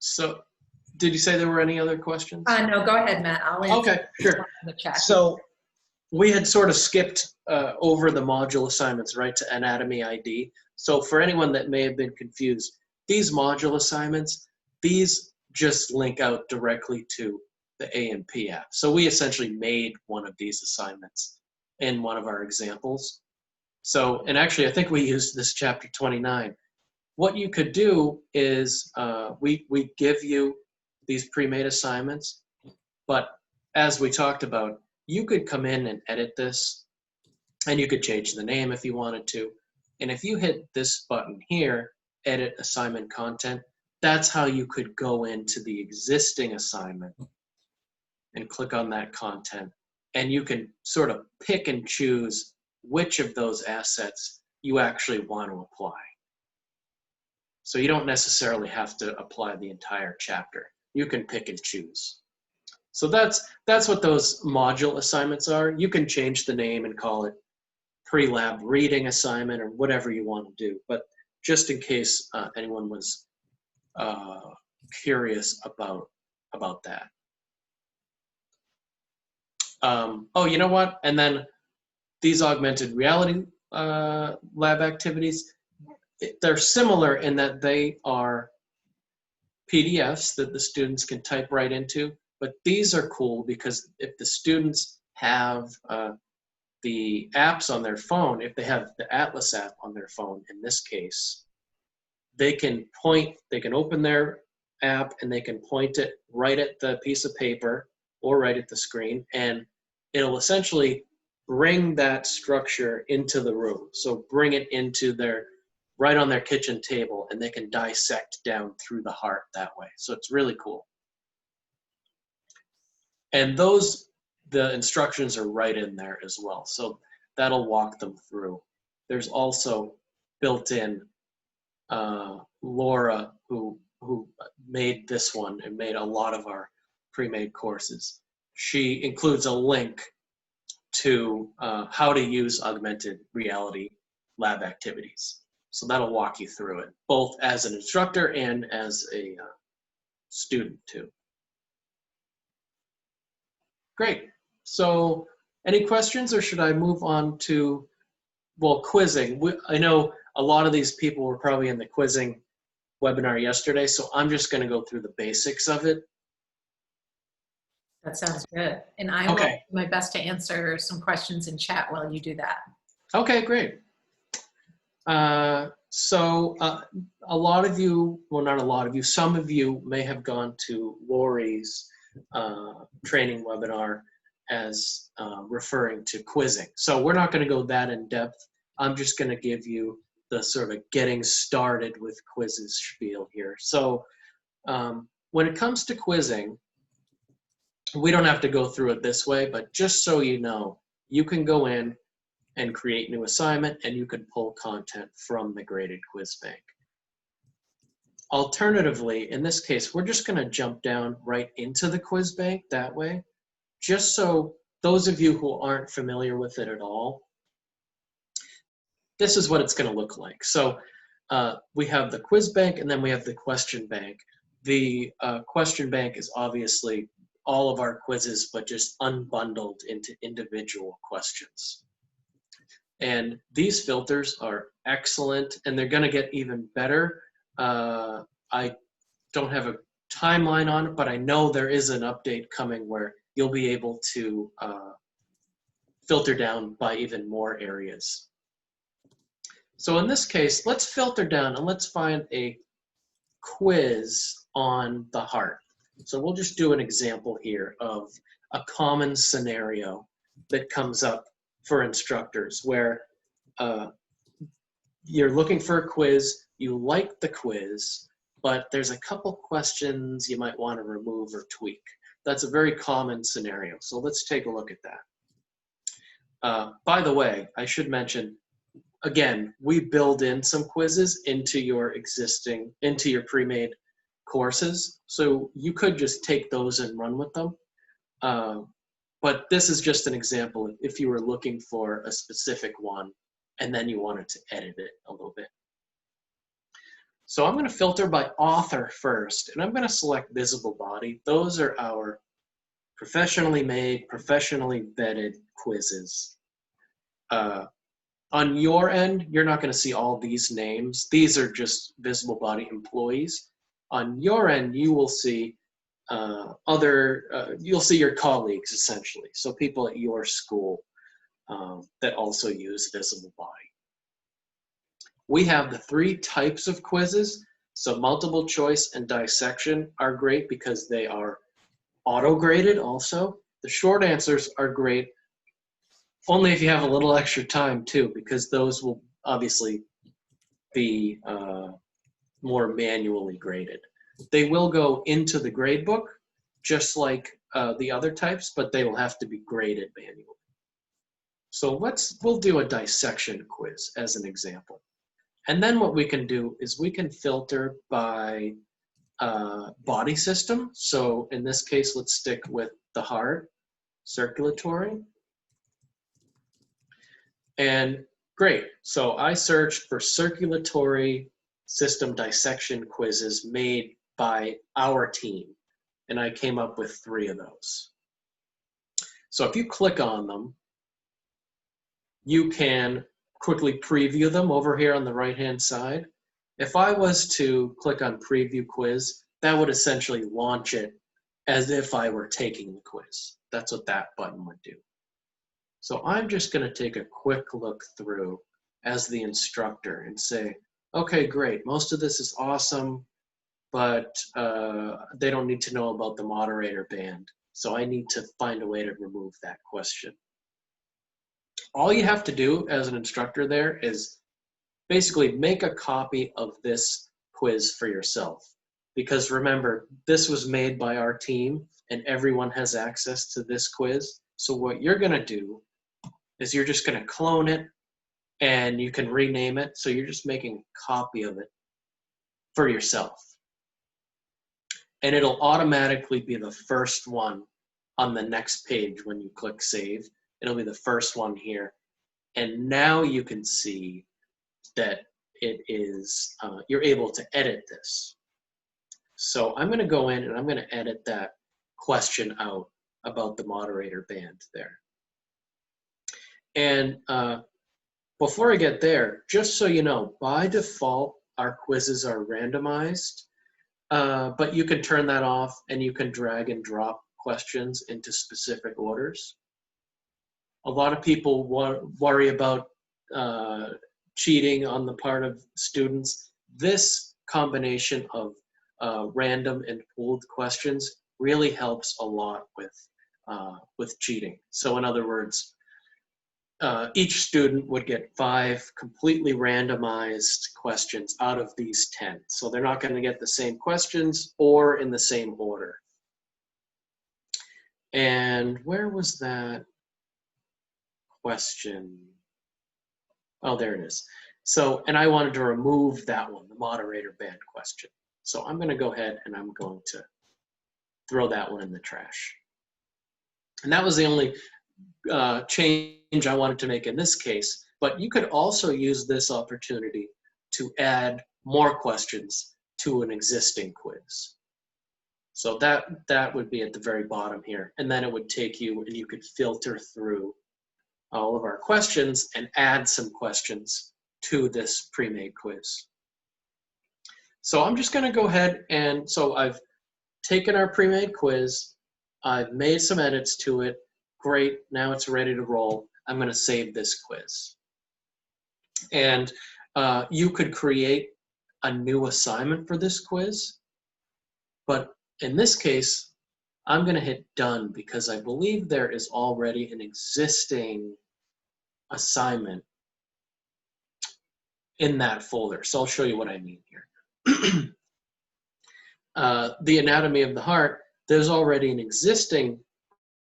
So, did you say there were any other questions? No, go ahead, Matt. I'll answer. Okay, sure. In the chat. So, we had sort of skipped over the module assignments, right, to Anatomy ID. So, for anyone that may have been confused, these module assignments, these just link out directly to the A&P app. So we essentially made one of these assignments in one of our examples. So, and actually I think we used this chapter 29. What you could do is we give you these pre-made assignments, but as we talked about, you could come in and edit this, and you could change the name if you wanted to. And if you hit this button here, edit assignment content, that's how you could go into the existing assignment and click on that content, and you can sort of pick and choose which of those assets you actually want to apply. So you don't necessarily have to apply the entire chapter. You can pick and choose. So that's what those module assignments are. You can change the name and call it pre-lab reading assignment or whatever you want to do, but just in case anyone was curious about that. Oh, you know what? And then these augmented reality lab activities, they're similar in that they are PDFs that the students can type right into, but these are cool because if the students have the apps on their phone, if they have the Atlas app on their phone, in this case, they can open their app and they can point it right at the piece of paper or right at the screen, and it'll essentially bring that structure into the room. So bring it into right on their kitchen table, and they can dissect down through the heart that way. So it's really cool. And the instructions are right in there as well. So that'll walk them through. There's also built-in Laura, who made this one and made a lot of our pre-made courses. She includes a link to how to use augmented reality lab activities. So that'll walk you through it, both as an instructor and as a student too. Great. So any questions, or should I move on to, well, quizzing? I know a lot of these people were probably in the quizzing webinar yesterday, so I'm just going to go through the basics of it. That sounds good. And I will do my best to answer some questions in chat while you do that. Okay, great. So a lot of you, well, not a lot of you, some of you may have gone to Lori's training webinar as referring to quizzing. So we're not going to go that in depth. I'm just going to give you the sort of getting started with quizzes spiel here. So when it comes to quizzing, we don't have to go through it this way, but just so you know, you can go in and create new assignment, and you can pull content from the graded quiz bank. Alternatively, in this case, we're just going to jump down right into the quiz bank that way, just so those of you who aren't familiar with it at all, this is what it's going to look like. So we have the quiz bank, and then we have the question bank. The question bank is obviously all of our quizzes, but just unbundled into individual questions. And these filters are excellent, and they're going to get even better. I don't have a timeline on it, but I know there is an update coming where you'll be able to filter down by even more areas. So in this case, let's filter down and let's find a quiz on the heart. So we'll just do an example here of a common scenario that comes up for instructors where you're looking for a quiz, you like the quiz, but there's a couple questions you might want to remove or tweak. That's a very common scenario. So let's take a look at that. By the way, I should mention, again, we build in some quizzes into your pre-made courses. So you could just take those and run with them. But this is just an example if you were looking for a specific one and then you wanted to edit it a little bit. So I'm going to filter by author first, and I'm going to select visible body. Those are our professionally made, professionally vetted quizzes. On your end, you're not going to see all these names. These are just visible body employees. On your end, you will see you'll see your colleagues essentially. So people at your school that also use visible body. We have the 3 types of quizzes. So multiple choice and dissection are great because they are auto-graded also. The short answers are great only if you have a little extra time too, because those will obviously be more manually graded. They will go into the grade book just like the other types, but they will have to be graded manually. So we'll do a dissection quiz as an example. And then what we can do is we can filter by body system. So in this case, let's stick with the heart, circulatory. And great, so I searched for circulatory system dissection quizzes made by our team, and I came up with 3 of those. So if you click on them, you can quickly preview them over here on the right-hand side. If I was to click on preview quiz, that would essentially launch it as if I were taking the quiz. That's what that button would do. So I'm just going to take a quick look through as the instructor and say, okay, great, most of this is awesome, but they don't need to know about the moderator band. So I need to find a way to remove that question. All you have to do as an instructor there is basically make a copy of this quiz for yourself. Because remember, this was made by our team and everyone has access to this quiz. So what you're going to do is you're just going to clone it and you can rename it. So you're just making a copy of it for yourself. And it'll automatically be the first one on the next page when you click save. It'll be the first one here. And now you can see that it is, you're able to edit this. So I'm going to go in and I'm going to edit that question out about the moderator band there. And before I get there, just so you know, by default, our quizzes are randomized, but you can turn that off and you can drag and drop questions into specific orders. A lot of people worry about cheating on the part of students. This combination of random and pooled questions really helps a lot with cheating. So in other words, each student would get 5 completely randomized questions out of these 10. So they're not going to get the same questions or in the same order. And where was that question? Oh, there it is. So, and I wanted to remove that one, the moderator band question. So I'm going to go ahead and I'm going to throw that one in the trash. And that was the only change I wanted to make in this case, but you could also use this opportunity to add more questions to an existing quiz. So that would be at the very bottom here. And then it would take you, and you could filter through all of our questions and add some questions to this pre-made quiz. So I'm just going to go ahead and, so I've taken our pre-made quiz, I've made some edits to it. Great, now it's ready to roll. I'm going to save this quiz. And you could create a new assignment for this quiz, but in this case, I'm going to hit done because I believe there is already an existing assignment in that folder. So I'll show you what I mean here. The anatomy of the heart, there's already an existing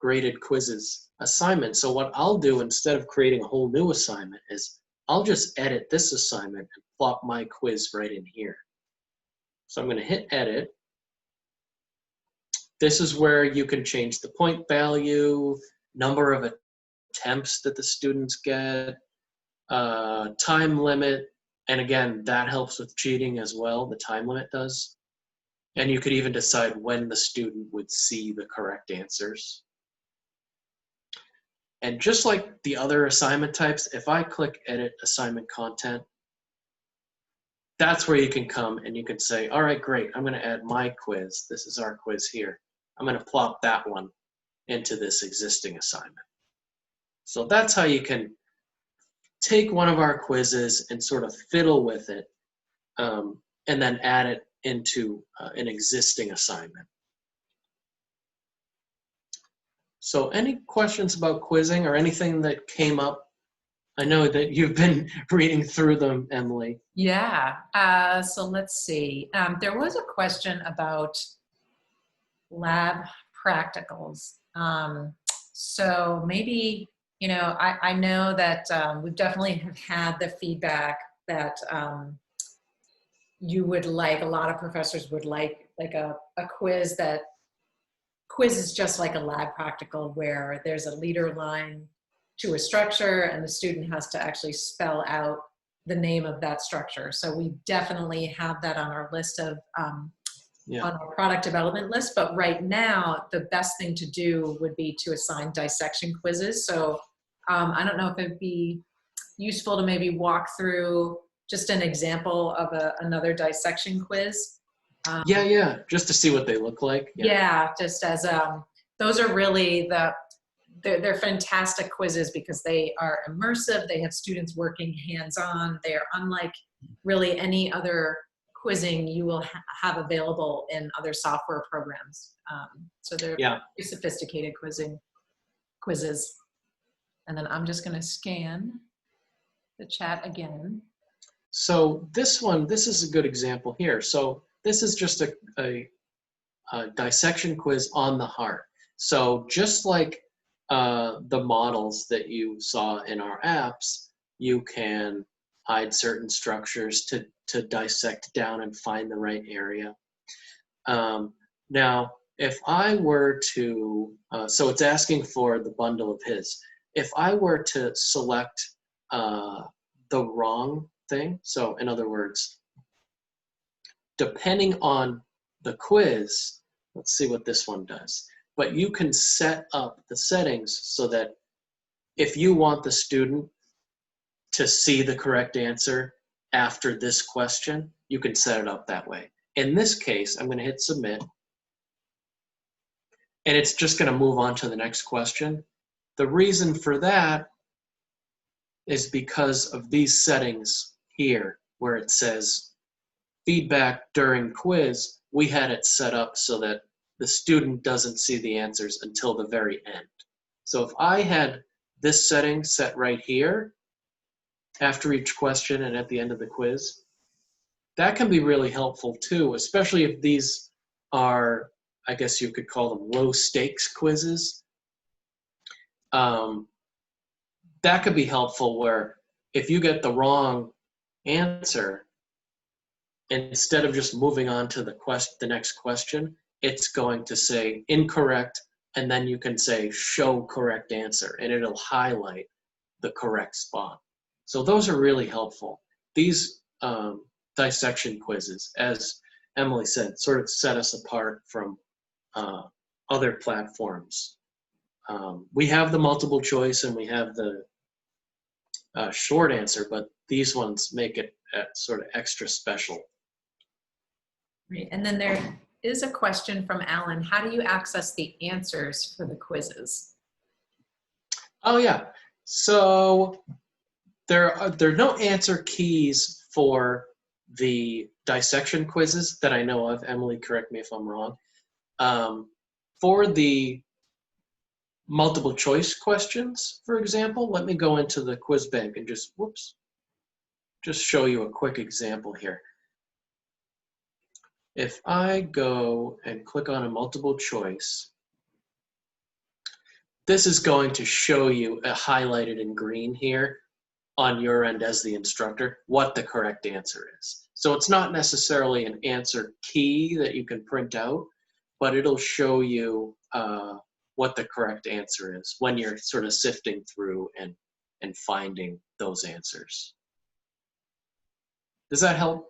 graded quizzes assignment. So what I'll do instead of creating a whole new assignment is I'll just edit this assignment and plop my quiz right in here. So I'm going to hit edit. This is where you can change the point value, number of attempts that the students get, time limit, and again, that helps with cheating as well, the time limit does. And you could even decide when the student would see the correct answers. And just like the other assignment types, if I click edit assignment content, that's where you can come and you can say, all right, great, I'm gonna add my quiz. This is our quiz here. I'm gonna plop that one into this existing assignment. So that's how you can take one of our quizzes and sort of fiddle with it and then add it into an existing assignment. So any questions about quizzing or anything that came up? I know that you've been reading through them, Emily. Yeah, so let's see. There was a question about lab practicals. So maybe, you know, I know that we definitely have had the feedback that you would like, a lot of professors would like a quiz that quizzes just like a lab practical where there's a leader line to a structure and the student has to actually spell out the name of that structure. So we definitely have that on our list of, on our product development list, but right now the best thing to do would be to assign dissection quizzes. So I don't know if it'd be useful to maybe walk through just an example of another dissection quiz. Yeah, just to see what they look like. Yeah, just as those are really they're fantastic quizzes because they are immersive. They have students working hands-on. They are unlike really any other quizzing you will have available in other software programs. So they're very sophisticated quizzes. And then I'm just going to scan the chat again. So this is a good example here. So this is just a dissection quiz on the heart. So just like the models that you saw in our apps, you can hide certain structures to dissect down and find the right area. Now, if I were to, so it's asking for the bundle of his. If I were to select the wrong thing, so in other words, depending on the quiz, let's see what this one does. But you can set up the settings so that if you want the student to see the correct answer after this question, you can set it up that way. In this case, I'm going to hit submit, and it's just going to move on to the next question. The reason for that is because of these settings here where it says feedback during quiz. We had it set up so that the student doesn't see the answers until the very end. So if I had this setting set right here after each question and at the end of the quiz, that can be really helpful too, especially if these are, I guess you could call them low stakes quizzes. That could be helpful where if you get the wrong answer, instead of just moving on to the next question, it's going to say incorrect, and then you can say show correct answer, and it'll highlight the correct spot. So those are really helpful. These dissection quizzes, as Emily said, sort of set us apart from other platforms. We have the multiple choice and we have the short answer, but these ones make it sort of extra special. Right. And then there is a question from Alan. How do you access the answers for the quizzes? Oh yeah, so there are no answer keys for the dissection quizzes that I know of. Emily, correct me if I'm wrong. For the multiple choice questions, for example, let me go into the quiz bank and just show you a quick example here. If I go and click on a multiple choice, this is going to show you highlighted in green here on your end as the instructor what the correct answer is. So it's not necessarily an answer key that you can print out, but it'll show you what the correct answer is when you're sort of sifting through and finding those answers. Does that help?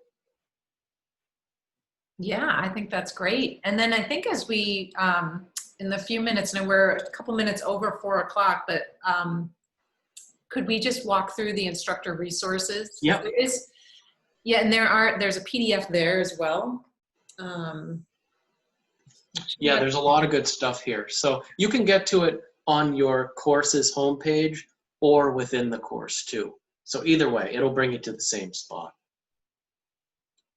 Yeah, I think that's great. And then I think as we, in the few minutes, and we're a couple minutes over 4 o'clock, but could we just walk through the instructor resources? Yeah. Yeah, and there's a PDF there as well. Yeah, there's a lot of good stuff here. So you can get to it on your course's homepage or within the course too. So either way, it'll bring you to the same spot.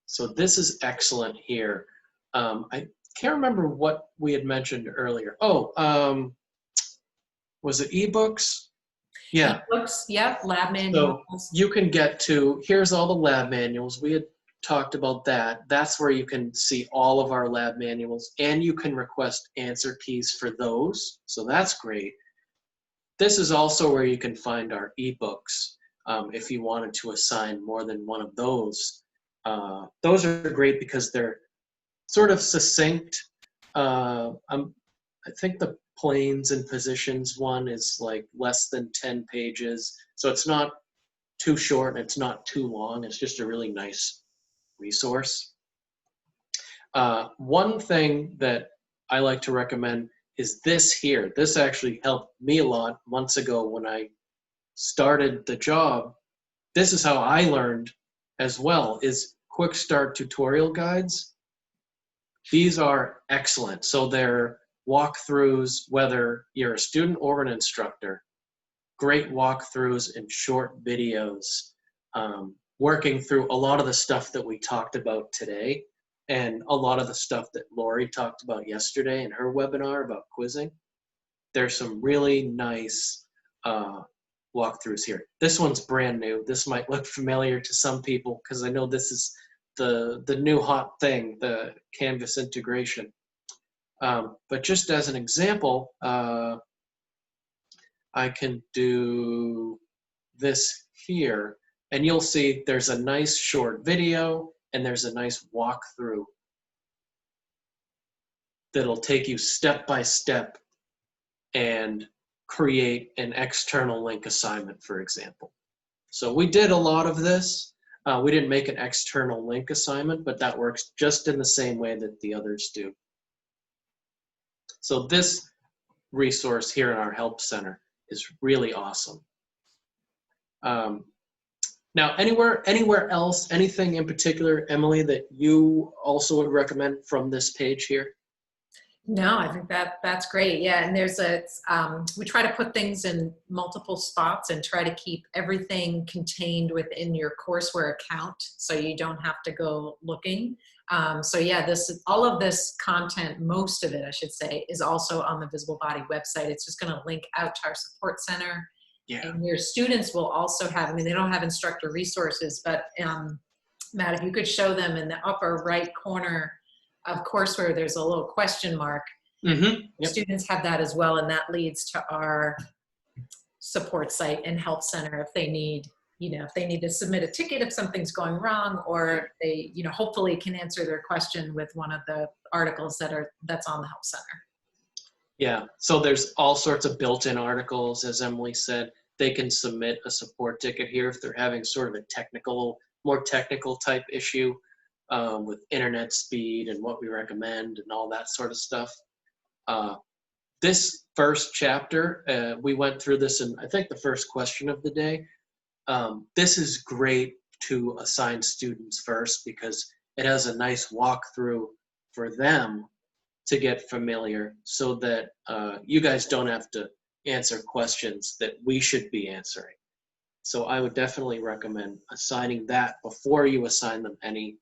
So this is excellent here. I can't remember what we had mentioned earlier. Oh, was it ebooks? Yeah. Ebooks, yep, lab manuals. So you can get to, here's all the lab manuals. We had talked about that. That's where you can see all of our lab manuals, and you can request answer keys for those. So that's great. This is also where you can find our ebooks if you wanted to assign more than one of those. Those are great because they're sort of succinct. I think the planes and positions one is like less than 10 pages. So it's not too short and it's not too long. It's just a really nice resource. One thing that I like to recommend is this here. This actually helped me a lot months ago when I started the job. This is how I learned as well, is quick start tutorial guides. These are excellent. So they're walkthroughs, whether you're a student or an instructor, great walkthroughs and short videos, working through a lot of the stuff that we talked about today and a lot of the stuff that Lori talked about yesterday in her webinar about quizzing. There's some really nice walkthroughs here. This one's brand new. This might look familiar to some people because I know this is the new hot thing, the Canvas integration. But just as an example, I can do this here, and you'll see there's a nice short video and there's a nice walkthrough that'll take you step by step and create an external link assignment, for example. So we did a lot of this. We didn't make an external link assignment, but that works just in the same way that the others do. So this resource here in our Help Center is really awesome. Now, anywhere else, anything in particular, Emily, that you also would recommend from this page here? No, I think that's great. Yeah, and there's we try to put things in multiple spots and try to keep everything contained within your courseware account, so you don't have to go looking. So yeah, all of this content, most of it, I should say, is also on the Visible Body website. It's just going to link out to our support center. Yeah. And your students will also have, I mean, they don't have instructor resources, but Matt, if you could show them in the upper right corner of courseware, there's a little question mark. Mm-hmm. Yep. Students have that as well, and that leads to our support site and help center if they need, if they need to submit a ticket if something's going wrong, or they, hopefully can answer their question with one of the articles that's on the help center. Yeah, so there's all sorts of built-in articles, as Emily said. They can submit a support ticket here if they're having sort of a more technical type issue with internet speed and what we recommend and all that sort of stuff. This first chapter, we went through this in, I think, the first question of the day. This is great to assign students first because it has a nice walkthrough for them to get familiar so that you guys don't have to answer questions that we should be answering. So I would definitely recommend assigning that before you assign them any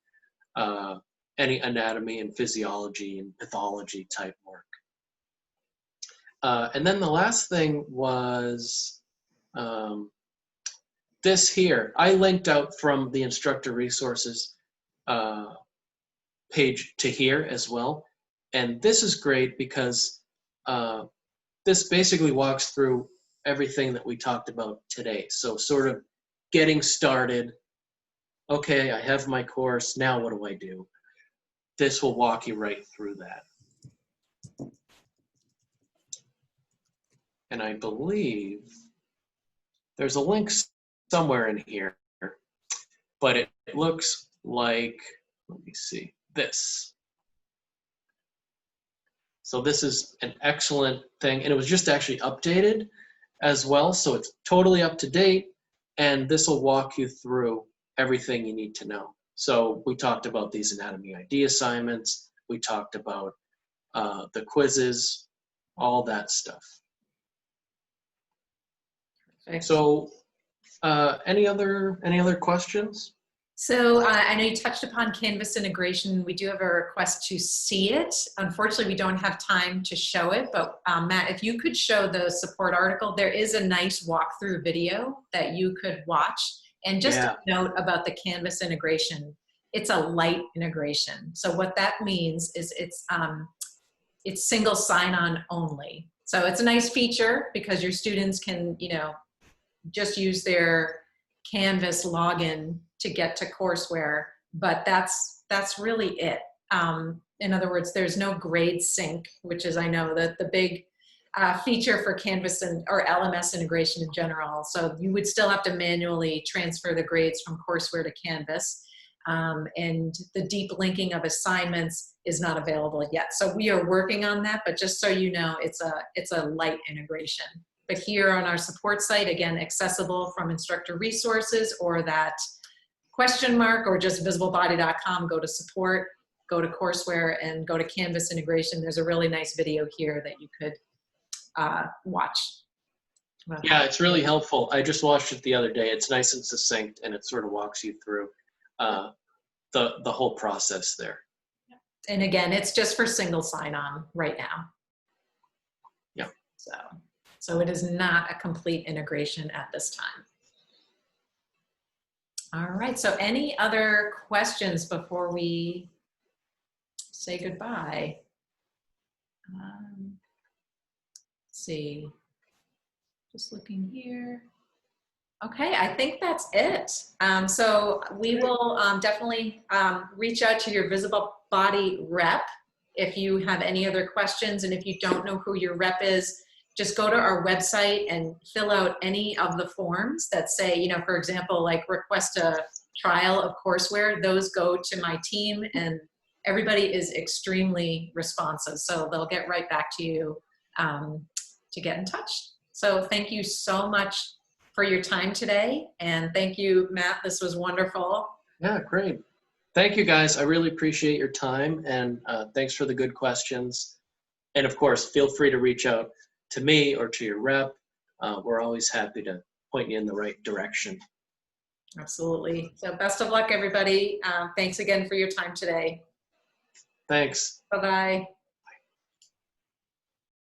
anatomy and physiology and pathology type work. And then the last thing was this here. I linked out from the instructor resources page to here as well. And this is great because this basically walks through everything that we talked about today. So sort of getting started. Okay, I have my course. Now what do I do? This will walk you right through that. And I believe there's a link somewhere in here, but it looks like, let me see, this. So this is an excellent thing, and it was just actually updated as well, so it's totally up to date, and this will walk you through everything you need to know. So we talked about these anatomy ID assignments, we talked about the quizzes, all that stuff. Perfect. So any other questions? So I know you touched upon Canvas integration. We do have a request to see it. Unfortunately, we don't have time to show it, but Matt, if you could show the support article, there is a nice walkthrough video that you could watch. And just a note about the Canvas integration, it's a light integration. So what that means is it's single sign-on only. So it's a nice feature because your students can, just use their Canvas login to get to courseware, but that's really it. In other words, there's no grade sync, which is, I know, that the big feature for Canvas or LMS integration in general. So you would still have to manually transfer the grades from courseware to Canvas, and the deep linking of assignments is not available yet. So we are working on that, but just so you know, it's a light integration. But here on our support site, again, accessible from instructor resources or that question mark, or just visiblebody.com, go to support, go to courseware, and go to Canvas integration. There's a really nice video here that you could watch. Yeah, it's really helpful. I just watched it the other day. It's nice and succinct, and it sort of walks you through the whole process there. And again, it's just for single sign-on right now. Yeah. So it is not a complete integration at this time. All right, so any other questions before we say goodbye? Let's see, just looking here. Okay, I think that's it. So we will definitely reach out to your Visible Body rep if you have any other questions, and if you don't know who your rep is, just go to our website and fill out any of the forms that say, for example, like request a trial of courseware. Those go to my team, and everybody is extremely responsive. So they'll get right back to you to get in touch. So thank you so much for your time today. And thank you, Matt. This was wonderful. Yeah, great. Thank you, guys. I really appreciate your time, and thanks for the good questions. And of course, feel free to reach out to me or to your rep. We're always happy to point you in the right direction. Absolutely. So best of luck, everybody. Thanks again for your time today. Thanks. Bye-bye.